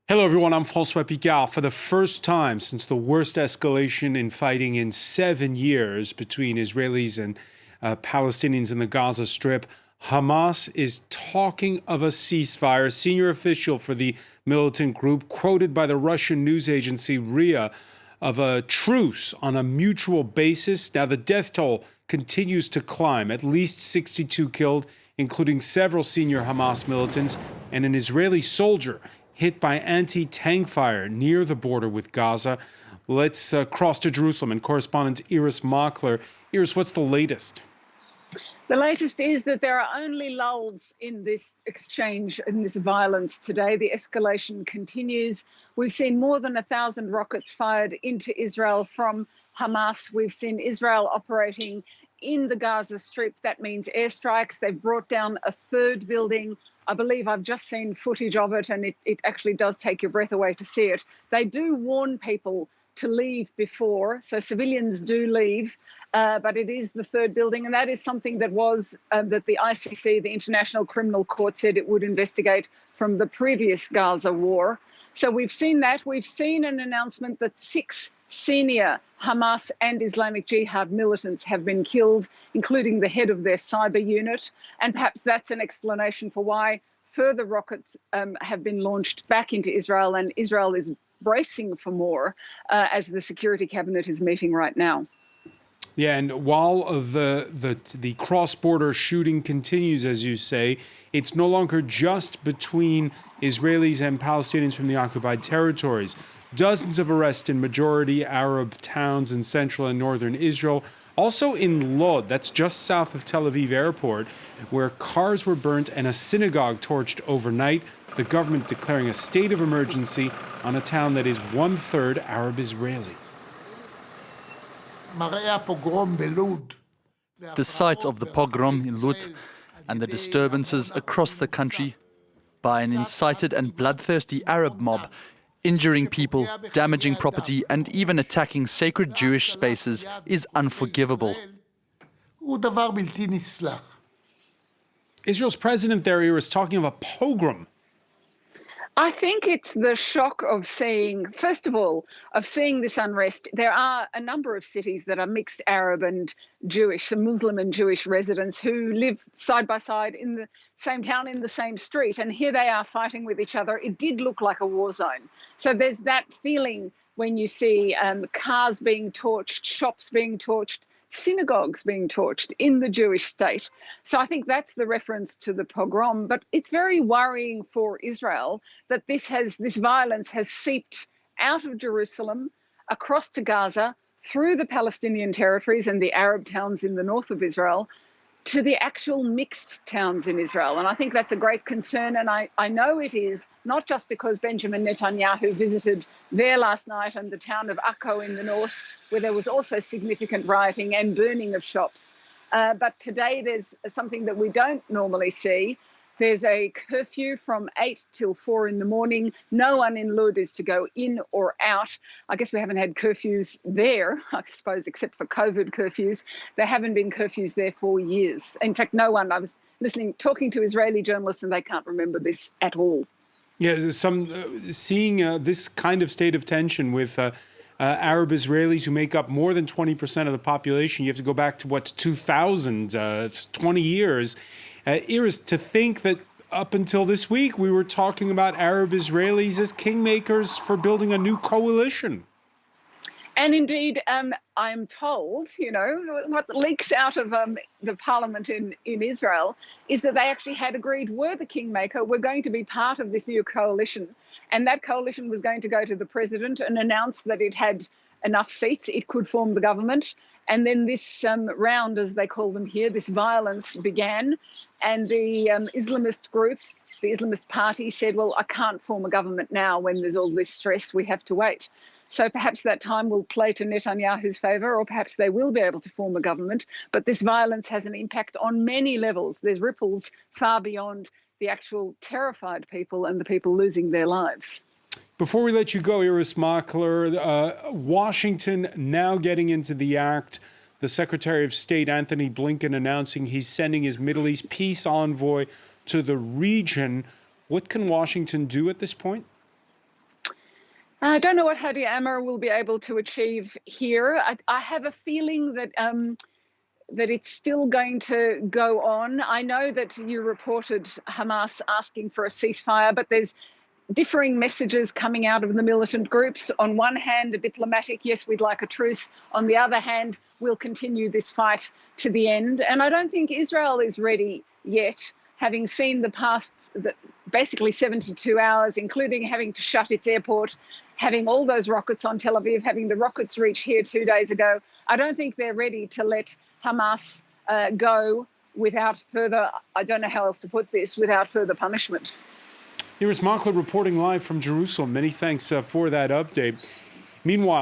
Hello, everyone. I'm François Picard. For the first time since the worst escalation in fighting in 7 years between Israelis and Palestinians in the Gaza Strip, Hamas is talking of a ceasefire. A senior official for the militant group, quoted by the Russian news agency RIA, of a truce on a mutual basis. Now, the death toll continues to climb. At least 62 killed, including several senior Hamas militants and an Israeli soldier hit by anti-tank fire near the border with Gaza. Let's cross to Jerusalem and correspondent Irris Makler. Irris, what's the latest? The latest is that there are only lulls in this exchange, in this violence today. The escalation continues. We've seen more than 1,000 rockets fired into Israel from Hamas. We've seen Israel operating in the Gaza Strip. That means airstrikes. They've brought down a third building. I believe I've just seen footage of it, and it actually does take your breath away to see it. They do warn people to leave before, so civilians do leave, but it is the third building, and that is something that was that the ICC, the International Criminal Court, said it would investigate from the previous Gaza war. So we've seen that. We've seen an announcement that 6 senior Hamas and Islamic Jihad militants have been killed, including the head of their cyber unit. And perhaps that's an explanation for why further rockets have been launched back into Israel, and Israel is bracing for more as the Security Cabinet is meeting right now. Yeah, and while the cross-border shooting continues, as you say, it's no longer just between Israelis and Palestinians from the occupied territories. Dozens of arrests in majority Arab towns in central and northern Israel. Also in Lod, that's just south of Tel Aviv airport, where cars were burnt and a synagogue torched overnight. The government declaring a state of emergency on a town that is 1/3 Arab Israeli. The sight of the pogrom in Lod and the disturbances across the country by an incited and bloodthirsty Arab mob, injuring people, damaging property, and even attacking sacred Jewish spaces is unforgivable. Israel's president there is talking of a pogrom. I think it's the shock of seeing, first of all, of seeing this unrest. There are a number of cities that are mixed Arab and Jewish, some Muslim and Jewish residents who live side by side in the same town, in the same street. And here they are fighting with each other. It did look like a war zone. So there's that feeling when you see cars being torched, shops being torched, synagogues being torched in the Jewish state. So I think that's the reference to the pogrom. But it's very worrying for Israel that this violence has seeped out of Jerusalem, across to Gaza, through the Palestinian territories and the Arab towns in the north of Israel, to the actual mixed towns in Israel. And I think that's a great concern. And I know it is not just because Benjamin Netanyahu visited there last night and the town of Akko in the north, where there was also significant rioting and burning of shops. But today there's something that we don't normally see. There's a curfew from 8 till 4 in the morning. No one in Lod is to go in or out. I guess we haven't had curfews there, I suppose, except for COVID curfews. There haven't been curfews there for years. In fact, no one. I was talking to Israeli journalists, and they can't remember this at all. Yeah, seeing this kind of state of tension with Arab Israelis who make up more than 20% of the population. You have to go back to 2000, 20 years. Irris, to think that up until this week, we were talking about Arab Israelis as kingmakers for building a new coalition. And indeed, I'm told, what leaks out of the parliament in Israel is that they actually had agreed were the kingmaker, were going to be part of this new coalition. And that coalition was going to go to the president and announce that it had enough seats, it could form the government. And then this round, as they call them here, this violence began. And the Islamist group, the Islamist party said, well, I can't form a government now when there's all this stress, we have to wait. So perhaps that time will play to Netanyahu's favour, or perhaps they will be able to form a government. But this violence has an impact on many levels. There's ripples far beyond the actual terrified people and the people losing their lives. Before we let you go, Irris Makler, Washington now getting into the act. The Secretary of State, Anthony Blinken, announcing he's sending his Middle East peace envoy to the region. What can Washington do at this point? I don't know what Hadi Amr will be able to achieve here. I have a feeling that that it's still going to go on. I know that you reported Hamas asking for a ceasefire, but there's differing messages coming out of the militant groups. On one hand, a diplomatic, yes, we'd like a truce. On the other hand, we'll continue this fight to the end. And I don't think Israel is ready yet, having seen the past basically 72 hours, including having to shut its airport, having all those rockets on Tel Aviv, having the rockets reach here 2 days ago. I don't think they're ready to let Hamas go without further, I don't know how else to put this, without further punishment. Irris Makler reporting live from Jerusalem. Many thanks for that update. Meanwhile,